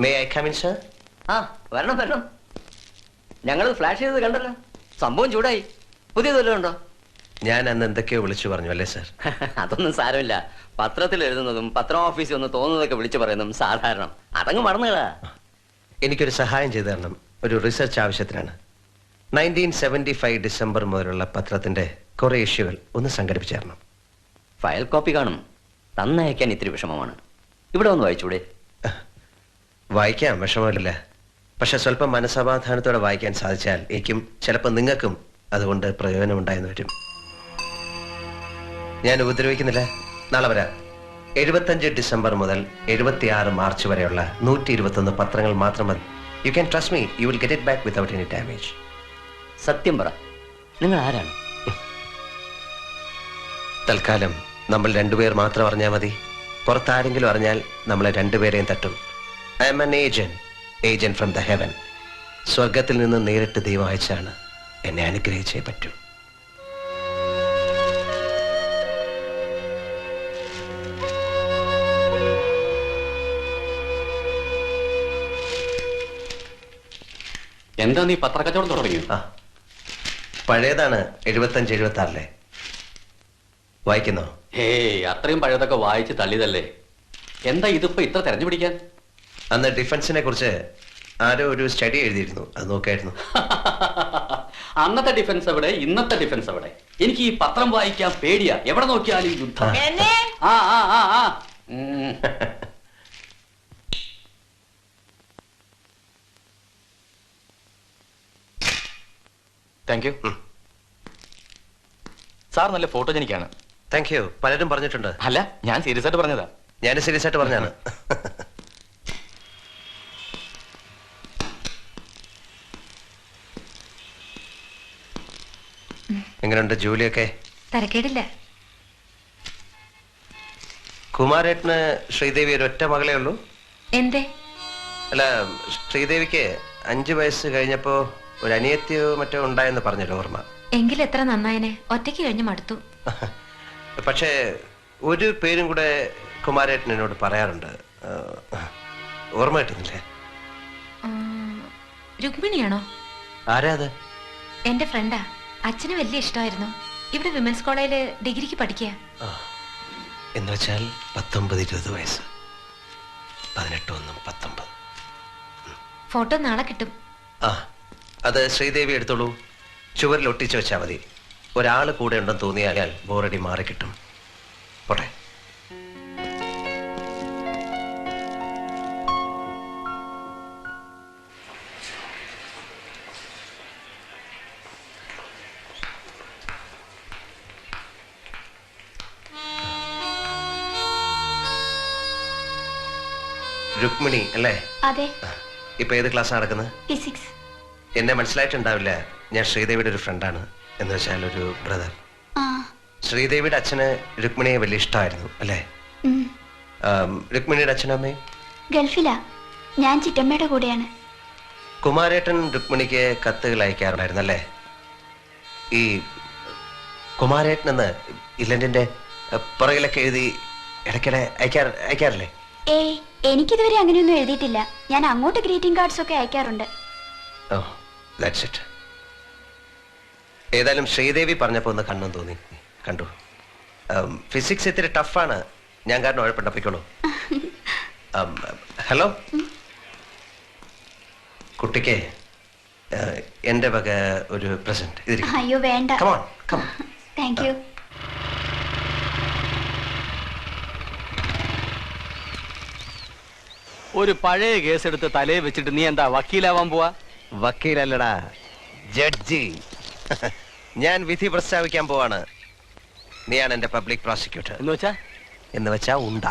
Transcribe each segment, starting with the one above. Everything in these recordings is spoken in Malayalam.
May I come in sir? ആ വരണം വരണം. ഞങ്ങൾ ഫ്ലാഷ് ചെയ്തത് കണ്ടല്ലോ, സംഭവം ചൂടായി. പുതിയത് വല്ലതും ഉണ്ടോ? ഞാൻ അന്ന് എന്തൊക്കെയോ വിളിച്ചു പറഞ്ഞു അല്ലേ സർ? അതൊന്നും സാരമില്ല. പത്രത്തിൽ എഴുതുന്നതും പത്രം ഓഫീസിൽ ഒന്ന് തോന്നുന്നതൊക്കെ വിളിച്ചു പറയുന്നതും സാധാരണം. അതങ്ങ് മറന്നുകളാ. എനിക്കൊരു സഹായം ചെയ്തു തരണം. ഒരു റിസർച്ച് ആവശ്യത്തിനാണ്. 1975 ഡിസംബർ മുതലുള്ള പത്രത്തിന്റെ കുറെ ഇഷ്യൂകൾ ഒന്ന് സംഘടിപ്പിച്ചു തരണം. ഫയൽ കോപ്പി കാണും, തന്നയക്കാൻ ഇത്തിരി വിഷമമാണ്. ഇവിടെ ഒന്ന് വായിച്ചൂടെ? വായിക്കാം, വിഷമമില്ല. പക്ഷെ സ്വല്പം മനസ്സമാധാനത്തോടെ വായിക്കാൻ സാധിച്ചാൽ എനിക്കും ചിലപ്പോൾ നിങ്ങൾക്കും അതുകൊണ്ട് പ്രയോജനം ഉണ്ടായെന്ന് വരും. ഞാൻ ഉപദ്രവിക്കുന്നില്ല. നാളെ വരാം. 75 ഡിസംബർ മുതൽ 76 മാർച്ച് വരെയുള്ള 121 പത്രങ്ങൾ മാത്രം മതി. You can trust me, you will get it back without any damage. സത്യം പറ, നിങ്ങൾ ആരാണ്? തൽക്കാലം നമ്മൾ രണ്ടുപേർ മാത്രം അറിഞ്ഞാൽ മതി. പുറത്താരെങ്കിലും അറിഞ്ഞാൽ നമ്മളെ രണ്ടുപേരെയും തട്ടും. I M an agent from the heaven. സ്വർഗത്തിൽ നിന്ന് നേരിട്ട് ദൈവം അയച്ചാണ്. എന്നെ അനുഗ്രഹിച്ചേ പറ്റൂ. എന്താ നീ പത്രക്കച്ചവടം തുടങ്ങി? പഴയതാണ്, 75-76. വായിക്കുന്നോ? അത്രയും പഴയതൊക്കെ വായിച്ച് തള്ളിയതല്ലേ. എന്താ ഇതിപ്പോ ഇത്ര തെരഞ്ഞു പിടിക്കാൻ? അന്ന് ഡിഫൻസിനെ കുറിച്ച് ആരോ ഒരു സ്റ്റഡി എഴുതിയിരുന്നു, അത് നോക്കായിരുന്നു. അന്നത്തെ ഡിഫൻസ് എവിടെ, ഇന്നത്തെ ഡിഫൻസ് എവിടെ? എനിക്ക് ഈ പത്രം വായിക്കാൻ പേടിയാ. എവിടെ നോക്കിയാലും യുദ്ധം. Thank you sir. നല്ല ഫോട്ടോജനിക്കാണ്. Thank you. പലരും പറഞ്ഞിട്ടുണ്ട്. അല്ല, ഞാൻ സീരിയസ് ആയിട്ട് പറഞ്ഞതാ. ഞാൻ സീരിയസ് ആയിട്ട് പറഞ്ഞാണ്. എങ്ങനെയുണ്ട് ജോലിയൊക്കെ? തരക്കേടില്ല. കുമാരേട്ടന് ശ്രീദേവി ഒരു ഒറ്റ മകളേ ഉള്ളൂ? എന്തേ? അല്ല, ശ്രീദേവിക്ക് 5 വയസ്സ് കഴിഞ്ഞപ്പോ ഒരു അനിയത്തിയോ മറ്റോ ഉണ്ടായെന്ന് പറഞ്ഞല്ലോ, ഓർമ്മ? എങ്കിൽ എത്ര നന്നായനെ. ഒറ്റയ്ക്ക് കഴിഞ്ഞ് മടുത്തു. പക്ഷേ ഒരു പേരും കൂടെ കുമാരേട്ടൻ എന്നോട് പറയാറുണ്ട്. ഓർമ്മ കിട്ടുന്നില്ലേ? രുക്മിണിയാണോ? ആരാ അത്? എന്റെ ഫ്രണ്ടാ. അച്ഛന് വലിയ ഇഷ്ടമായിരുന്നു. ഇവിടെ വിമൻസ് കോളേജില് ഡിഗ്രിക്ക് പഠിക്കുക. എന്ന് വെച്ചാൽ 19-20 വയസ്സ്. 18-19. ഫോട്ടോ നാളെ കിട്ടും. അത് ശ്രീദേവി എടുത്തോളൂ. ചുവരിൽ ഒട്ടിച്ചു വെച്ചാൽ മതി. ഒരാൾ കൂടെ ഉണ്ടെന്ന് തോന്നിയാൽ ബോറടി മാറിക്കിട്ടും. പോട്ടെ. രുക്മിണി അല്ലേ? അതെ. ഇപ്പൊ ഏത് ക്ലാസ് നടക്കുന്നത്? ഫിസിക്സ്. എന്നെ മനസ്സിലായിട്ടുണ്ടാവില്ല. ഞാൻ ശ്രീദേവിയുടെ ഒരു ഫ്രണ്ടാണ്. എന്ന് വെച്ചാൽ ഒരു ബ്രദർ. ശ്രീദേവിയുടെ അച്ഛന് രുക്മിണിയെ വലിയ ഇഷ്ടമായിരുന്നു അല്ലേ? രുക്മിണിയുടെ അച്ഛനും അമ്മയും ഗൾഫിലാ. ഞാൻ ചിറ്റമ്മയുടെ കൂടെയാണ്. കുമാരേട്ടൻ രുക്മിണിക്ക് കത്തുകൾ അയക്കാറുണ്ടായിരുന്നു അല്ലേ? ഈ കുമാരേട്ടൻ എന്ന് ഇല്ലന്റെ പുറകിലൊക്കെ എഴുതി ഇടയ്ക്കിടെ അയക്കാറില്ലേ? ഏയ്, എനിക്കിതുവരെ അങ്ങനെയൊന്നും എഴുതിയിട്ടില്ല. ഞാൻ അങ്ങോട്ട് ഗ്രീറ്റിംഗ് കാർഡ്സ് ഒക്കെ അയക്കാറുണ്ട്. ഏതായാലും ശ്രീദേവി പറഞ്ഞപ്പോ ഒന്ന് കണ്ണും തോന്നി. കണ്ടു. ഫിസിക്സ് ഇത്തിരി ടഫാണ്. ഞാൻ കാരണം ഉഴപ്പുണ്ടപ്പിക്കോളൂ. ഹലോ, കുട്ടിക്ക് എന്റെ വക ഒരു പ്രസന്റ്. അയ്യോ വേണ്ട. Thank you. ഒരു പഴയ കേസ് എടുത്ത് തലയെ വെച്ചിട്ട് നീ എന്താ വക്കീലാവാൻ പോവാ? വക്കീലല്ലടാ, ജഡ്ജി. ഞാൻ വിധി പ്രസ്താവിക്കാൻ പോവാണ്. നീയാണ് എന്റെ പബ്ലിക് പ്രോസിക്യൂട്ടർ. എന്ന് വെച്ചാ ഉണ്ട.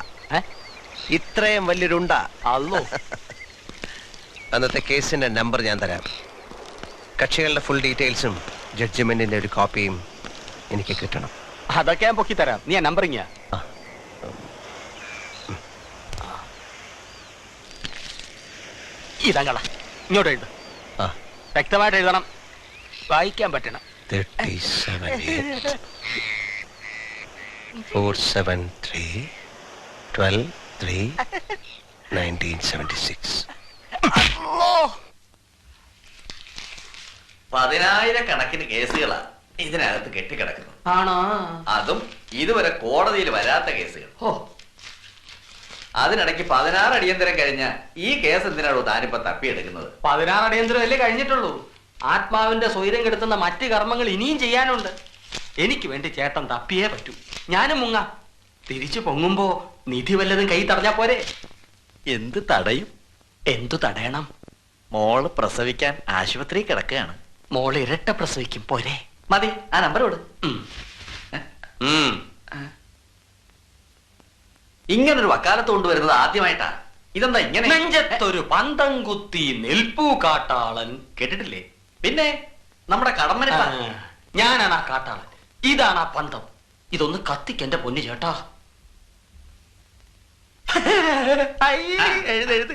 ഇത്രയും വലിയൊരുണ്ട. അന്നത്തെ കേസിന്റെ നമ്പർ ഞാൻ തരാം. കക്ഷികളുടെ ഫുൾ ഡീറ്റെയിൽസും ജഡ്ജ്മെന്റിന്റെ ഒരു കോപ്പിയും എനിക്ക് കിട്ടണം. അതൊക്കെ ഞാൻ പൊക്കി തരാം. നീ ആ നമ്പർ ഇങ്ങ. ഇതങ്ങള ഇങ്ങോട്ട് എഴുത. വ്യക്തമായിട്ട് എഴുതണം, വായിക്കാൻ പറ്റണം. 37847312 3 1976. 10,000 കേസുകളാ ഇതിനകത്ത് കെട്ടിക്കിടക്കുന്നു. ആണോ? അതും ഇതുവരെ കോടതിയിൽ വരാത്ത കേസുകൾ. ഓ, അതിനിടയ്ക്ക് 16 അടിയന്തരം കഴിഞ്ഞ ഈ കേസ് എന്തിനാണോ താനിപ്പോ തപ്പിയെടുക്കുന്നത്? 16 അടിയന്തരമല്ലേ കഴിഞ്ഞിട്ടുള്ളൂ. ആത്മാവിന്റെ സ്വൈരം കെടുത്തുന്ന മറ്റു കർമ്മങ്ങൾ ഇനിയും ചെയ്യാനുണ്ട്. എനിക്ക് വേണ്ടി ചേട്ടൻ തപ്പിയേ പറ്റൂ. ഞാനും മുങ്ങാം. തിരിച്ചു പൊങ്ങുമ്പോ നിധി വല്ലതും കൈ തടഞ്ഞാ പോരെ? എന്ത് തടയും? എന്തു തടയണം? മോള് പ്രസവിക്കാൻ ആശുപത്രി കിടക്കുകയാണ്. മോള് ഇരട്ട പ്രസവിക്കും പോരെ? മതി, ആ നമ്പറോട്. ഇങ്ങനൊരു വക്കാലത്ത് കൊണ്ടുവരുന്നത് ആദ്യമായിട്ടാ. ഇതെന്താ ഇങ്ങനെ? നെഞ്ചത്തൊരു പന്തം കുത്തി നെൽപ്പൂ കാട്ടാളൻ കേട്ടിട്ടില്ലേ? പിന്നെ നമ്മുടെ കടമ്പന ഞാനാണ് ആ കാട്ടാളൻ. ഇതാണ് ആ പന്തം. ഇതൊന്ന് കത്തിക്കെന്റെ പൊന്നു ചേട്ടാ. എഴുത്.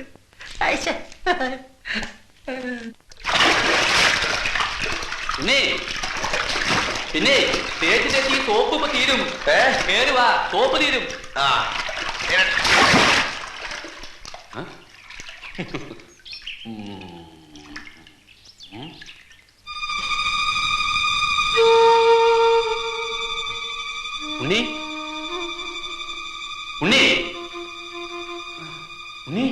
പിന്നെ തേച്ച് സോപ്പ് ഇപ്പൊ തീരും. പേര് വാ, സോപ്പ് തീരും. ഉണ്ണി ഉണ്ണി ഉണ്ണി,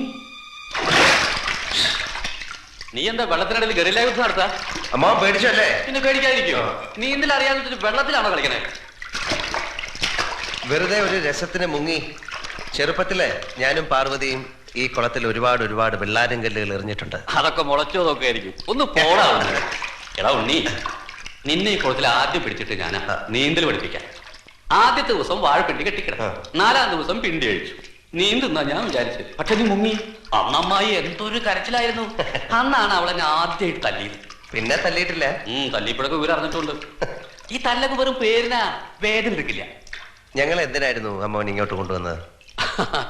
നീ എന്താ വെള്ളത്തിനിടയിൽ ഗറില്ല യുദ്ധം നടത്താ? അമ്മ പേടിച്ചല്ലേ? പിന്നെ പേടിക്കാതിരിക്കോ? നീ എന്തിൽ അറിയാതെ വെള്ളത്തിലാണോ കളിക്കണേ? വെറുതെ ഒരു രസത്തിന് മുങ്ങി. ചെറുപ്പത്തിലെ ഞാനും പാർവതിയും ഈ കുളത്തിൽ ഒരുപാട് ഒരുപാട് വെള്ളാരം കല്ലുകൾ എറിഞ്ഞിട്ടുണ്ട്. അതൊക്കെ മുളച്ചോതൊക്കെ ആയിരിക്കും. ഒന്ന് പോടാ. എടാ ഉണ്ണി, നിന്നെ ഈ കുളത്തിൽ ആദ്യം പിടിച്ചിട്ട് ഞാൻ നീന്തൽ പഠിപ്പിക്കാം. ആദ്യത്തെ ദിവസം വാഴപ്പിണ്ടി കെട്ടിക്കിടക്കും. 4-ാം ദിവസം പിണ്ടി കഴിച്ചു. നീന്തുന്നാ ഞാൻ വിചാരിച്ചു. പക്ഷെ നീ മുങ്ങി. അന്നമ്മായി എന്തൊരു കരച്ചിലായിരുന്നു. അന്നാണ് അവളെന്നെ ആദ്യമായിട്ട് തല്ലിയത്. പിന്നെ തല്ലിയിട്ടില്ല. തല്ലിപ്പോഴൊക്കെ ഇവർ അറിഞ്ഞിട്ടുണ്ട്. ഈ തല്ലൊക്കെ വെറും പേരിനാ, വേദന എടുക്കില്ല. ഞങ്ങൾ എന്തിനായിരുന്നു അമ്മോൻ ഇങ്ങോട്ട് കൊണ്ടുവന്നത്?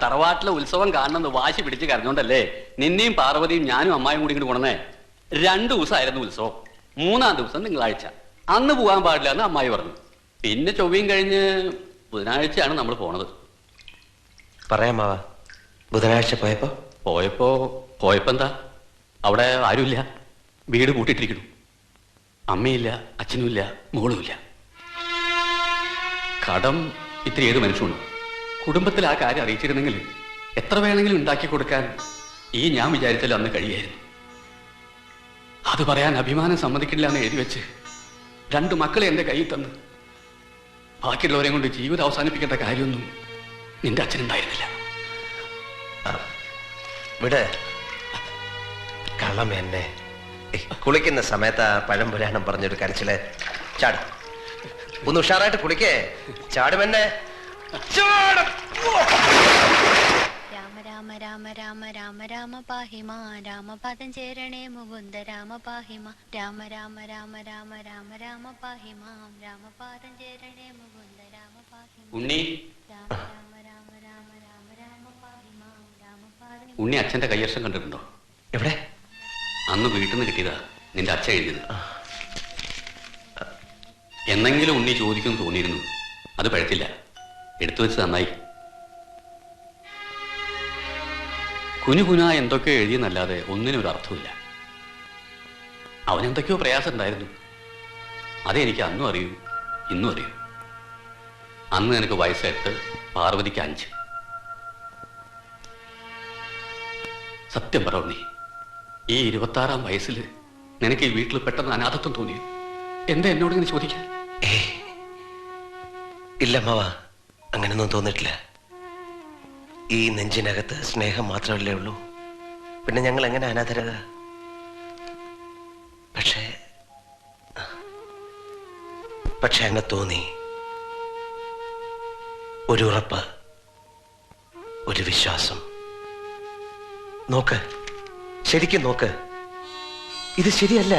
തറവാട്ടിലെ ഉത്സവം കാണണമെന്ന് വാശി പിടിച്ച് കരഞ്ഞോണ്ടല്ലേ നിന്നെയും പാർവതിയും ഞാനും അമ്മായും കൂടി ഇങ്ങോട്ട് കൊണ്ടുവന്നേ. 2 ദിവസമായിരുന്നു ഉത്സവം. 3-ാം ദിവസം തിങ്കളാഴ്ച. അന്ന് പോകാൻ പാടില്ല എന്ന് അമ്മായി പറഞ്ഞു. പിന്നെ ചൊവ്വയും കഴിഞ്ഞ് ബുധനാഴ്ചയാണ് നമ്മൾ പോണത്. പറയാമാവാ, ബുധനാഴ്ച പോയപ്പോ എന്താ, അവിടെ ആരുമില്ല. വീട് പൂട്ടിട്ടിരിക്കുന്നു. അമ്മയില്ല, അച്ഛനുമില്ല, മോളുമില്ല. കടം ഇത്തിരി ഏത് മനുഷ്യനുണ്ട്. കുടുംബത്തിൽ ആ കാര്യം അറിയിച്ചിരുന്നെങ്കിൽ എത്ര വേണമെങ്കിലും ഉണ്ടാക്കി കൊടുക്കാൻ ഈ ഞാൻ വിചാരിച്ചാലും അന്ന് കഴിയായിരുന്നു. അത് പറയാൻ അഭിമാനം സമ്മതിക്കില്ല എന്ന് എഴുതി വെച്ച് 2 മക്കളെ എന്റെ കയ്യിൽ തന്ന് ബാക്കിയുള്ളവരെ കൊണ്ട് ജീവിതം അവസാനിപ്പിക്കേണ്ട കാര്യമൊന്നും നിന്റെ അച്ഛനുണ്ടായിരുന്നില്ല. വിട് കള്ളം എന്നെ. കുളിക്കുന്ന സമയത്ത് ആ പഴംപുരാണം പറഞ്ഞൊരു കരച്ചില്. ചാട്, ഒന്ന് ഉഷാറായിട്ട് കുളിക്കേ. ചാടുമെന്നെ. രാമ രാമ രാമ രാമ രാമ രാമ പാഹിമ രാമപാദം ചേരണേ മുകുന്ദ രാമ പാഹിമ രാമ രാമ രാമ രാമ രാമ രാമ പാഹിമ രാമപാദം ചേരണേ മുകുന്ദ രാമ പാഹിമ ഉണ്ണി, രാമ രാമ രാമ രാമ രാമ രാമ പാഹിമ രാമപാദം. ഉണ്ണി അച്ഛന്റെ കയ്യക്ഷരം കണ്ടിട്ടുണ്ടോ? എവിടെ? അന്ന് വീട്ടിൽ നിന്ന് കിട്ടിയതാ നിന്റെ അച്ഛൻ എഴുതിയത്. എന്നെങ്കിലും ഉണ്ണി ചോദിക്കും തോന്നിയിരുന്നു. അത് പഴത്തില്ല. എടുത്തു വെച്ച് നന്നായി. കുനുകുന എന്തൊക്കെയോ എഴുതിയെന്നല്ലാതെ ഒന്നിനും ഒരു അർത്ഥമില്ല. അവനെന്തൊക്കെയോ പ്രയാസം ഉണ്ടായിരുന്നു. അതെനിക്ക് അന്നും അറിയൂ, ഇന്നും അറിയൂ. അന്ന് എനിക്ക് വയസ്സ് 8, പാർവതിക്ക് 5. സത്യം പറ ഉണ്ണി, ഈ 26-ാം വയസ്സിൽ നിനക്ക് ഈ വീട്ടിൽ പെട്ടെന്ന് അനാഥത്വം തോന്നിയോ? എന്താ എന്നോട് ഇങ്ങനെ ചോദിക്കാൻ? ഇല്ല അമ്മാവാ, അങ്ങനൊന്നും തോന്നിട്ടില്ല. ഈ നെഞ്ചിനകത്ത് സ്നേഹം മാത്രമല്ലേ ഉള്ളൂ. പിന്നെ ഞങ്ങൾ എങ്ങനെ അനാഥരക? പക്ഷെ എന്നെ തോന്നി, ഒരു ഉറപ്പ്, ഒരു വിശ്വാസം. നോക്ക്, ശരിക്കും നോക്ക്. ഇത് ശരിയല്ല.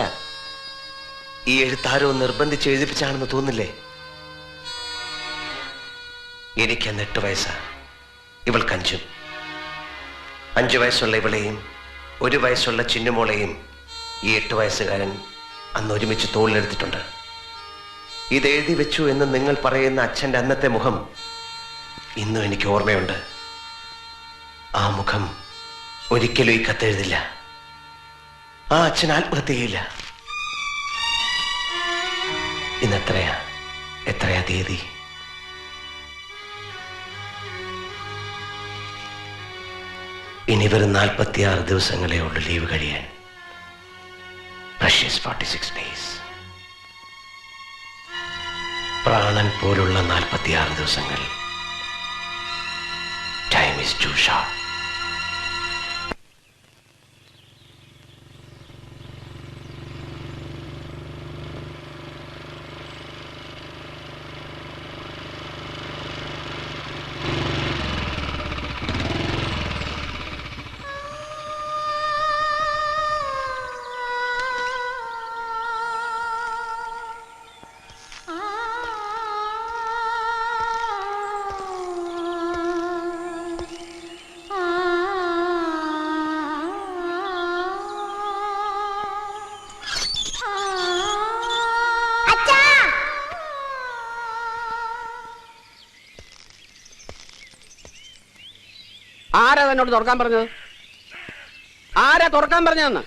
ഈ എഴുത്താരോ നിർബന്ധിച്ച് എഴുതിപ്പിച്ചാണെന്ന് തോന്നില്ലേ? എനിക്ക് 8 വയസ്സാ, ഇവൾക്ക് 5. 5 വയസ്സുള്ള ഇവളെയും 1 വയസ്സുള്ള ചിന്നുമോളെയും ഈ 8 വയസ്സുകാരൻ അന്ന് ഒരുമിച്ച് തോളിലെടുത്തിട്ടുണ്ട്. ഇത് എഴുതി വെച്ചു എന്ന് നിങ്ങൾ പറയുന്ന അച്ഛൻ്റെ അന്നത്തെ മുഖം ഇന്നും എനിക്ക് ഓർമ്മയുണ്ട്. ആ മുഖം ഒരിക്കലും ഈ കത്തെഴുതില്ല. ആ അച്ഛൻ ആത്മഹത്യ ചെയ്യില്ല. ഇന്ന് എത്രയാ തീയതി? ഇനി വെറും 46 ദിവസങ്ങളേ ഉള്ളൂ ലീവ് കഴിയാൻ. Precious 46 days. പ്രാണൻ പോലുള്ള 46 ദിവസങ്ങൾ. Time is too short. ആരാ എന്നോട് തുറക്കാൻ പറഞ്ഞത്? ആരാ തുറക്കാൻ പറഞ്ഞതെന്ന്?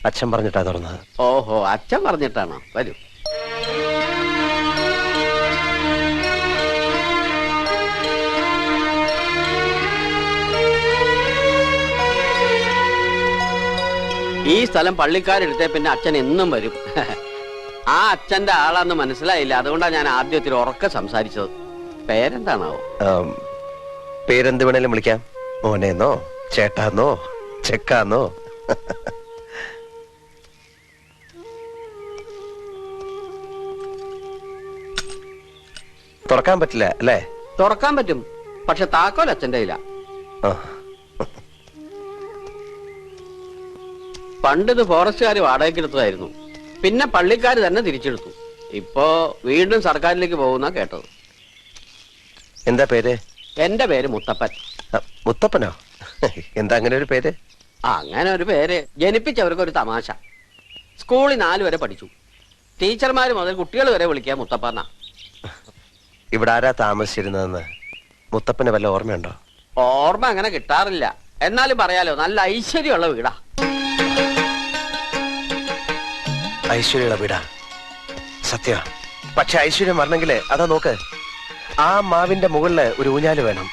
അച്ഛൻ പറഞ്ഞിട്ടാ തുറന്നത്. ഓഹോ, അച്ഛൻ പറഞ്ഞിട്ടാണോ? വരൂ. ഈ സ്ഥലം പള്ളിക്കാരെടുത്തേ പിന്നെ അച്ഛൻ എന്നും വരും. ആ അച്ഛന്റെ ആളാന്ന് മനസ്സിലായില്ല, അതുകൊണ്ടാണ് ഞാൻ ആദ്യത്തിൽ ഉറക്കെ സംസാരിച്ചത്. പേരെന്താണാവോ? പേരെന്ത് വേണേലും വിളിക്കാം. മോനെന്നോ, ചേട്ടാന്നോ, ചെക്കാന്നോ. തുറക്കാൻ പറ്റില്ല അല്ലേ? തുറക്കാൻ പറ്റും, പക്ഷെ താക്കോൽ അച്ഛൻ്റെ ഇല്ല. പണ്ടിത് ഫോറസ്റ്റുകാർ വാടകയ്ക്കെടുത്തതായിരുന്നു, പിന്നെ പള്ളിക്കാർ തന്നെ തിരിച്ചെടുത്തു. ഇപ്പോ വീണ്ടും സർക്കാരിലേക്ക് പോകുന്ന കേട്ടത്. എന്താ പേര്? എന്റെ പേര് മുത്തപ്പൻ. മുത്തപ്പനോ? എന്താ അങ്ങനെ ഒരു പേര്? അങ്ങനെ ഒരു പേര് ജനിപ്പിച്ചവർക്ക് ഒരു തമാശ. സ്കൂളിൽ 4 വരെ പഠിച്ചു. ടീച്ചർമാര് മുതൽ കുട്ടികൾ വരെ വിളിക്കുക മുത്തപ്പന്ന. ഇവിടെ ആരാ താമസിച്ചിരുന്നതെന്ന് മുത്തപ്പന് വല്ല ഓർമ്മയുണ്ടോ? ഓർമ്മ അങ്ങനെ കിട്ടാറില്ല, എന്നാലും പറയാലോ, നല്ല ഐശ്വര്യമുള്ള വീടാ. ഐശ്വര്യമുള്ള വീടാ സത്യ. പക്ഷെ ഐശ്വര്യം വരണമെങ്കില് അതാ നോക്ക്, ആ മാവിന്റെ മുകളില് ഒരു ഊഞ്ഞാല് വേണം,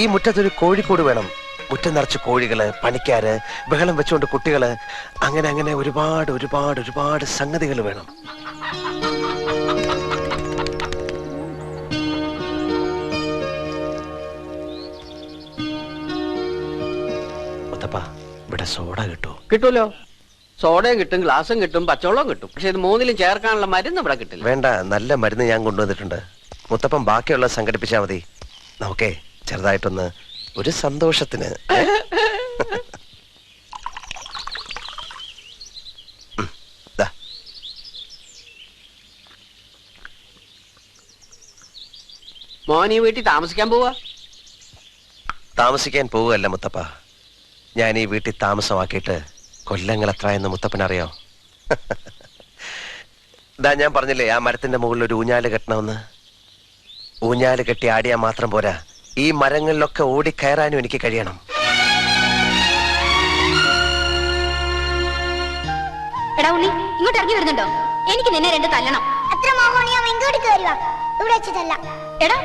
ഈ മുറ്റത്തൊരു കോഴിക്കോട് വേണം, മുറ്റം നിറച്ച് കോഴികള്, പണിക്കാര്, ബഹളം വെച്ചുകൊണ്ട് കുട്ടികള്, അങ്ങനെ അങ്ങനെ ഒരുപാട് ഒരുപാട് ഒരുപാട് സംഗതികൾ വേണം. മുത്തപ്പ, ഇവിടെ സോഡ കിട്ടുമോ? കിട്ടൂലോ, സോഡയും കിട്ടും, ഗ്ലാസും കിട്ടും, പച്ചവെള്ളവും കിട്ടും. പക്ഷെ ഇത് 3ലും ചേർക്കാനുള്ള മരുന്ന് ഇവിടെ കിട്ടില്ല. വേണ്ട, നല്ല മരുന്ന് ഞാൻ കൊണ്ടുവന്നിട്ടുണ്ട്. മുത്തപ്പൻ ബാക്കിയുള്ള സംഘടിപ്പിച്ചാ മതി. നമുക്കേ ചെറുതായിട്ടൊന്ന് ഒരു സന്തോഷത്തിന്. മോൻ ഈ വീട്ടിൽ താമസിക്കാൻ പോവാ? താമസിക്കാൻ പോവുകയല്ല മുത്തപ്പ, ഞാൻ ഈ വീട്ടിൽ താമസമാക്കിയിട്ട് കൊല്ലങ്ങൾ എത്രയെന്ന് മുത്തപ്പനറിയോ? ഇതാ ഞാൻ പറഞ്ഞില്ലേ, ആ മരത്തിന്റെ മുകളിൽ ഒരു ഊഞ്ഞാല് കെട്ടണമെന്ന്. ഊഞ്ഞാല് കെട്ടി ആടിയാൽ മാത്രം പോരാ, ഈ മരങ്ങളിലൊക്കെ ഓടിക്കയറാനും എനിക്ക് കഴിയണം. എടാ ഉണ്ണി, ഇങ്ങോട്ട് ഇറങ്ങി വരുന്നുണ്ടോ? എനിക്ക് നിന്നെ 2 തല്ലണം. അത്ര മോഹോണിയാ ഇങ്ങോട്ട് കയറുക, ഇവിടെ വെച്ചിട്ടല്ല. എടാ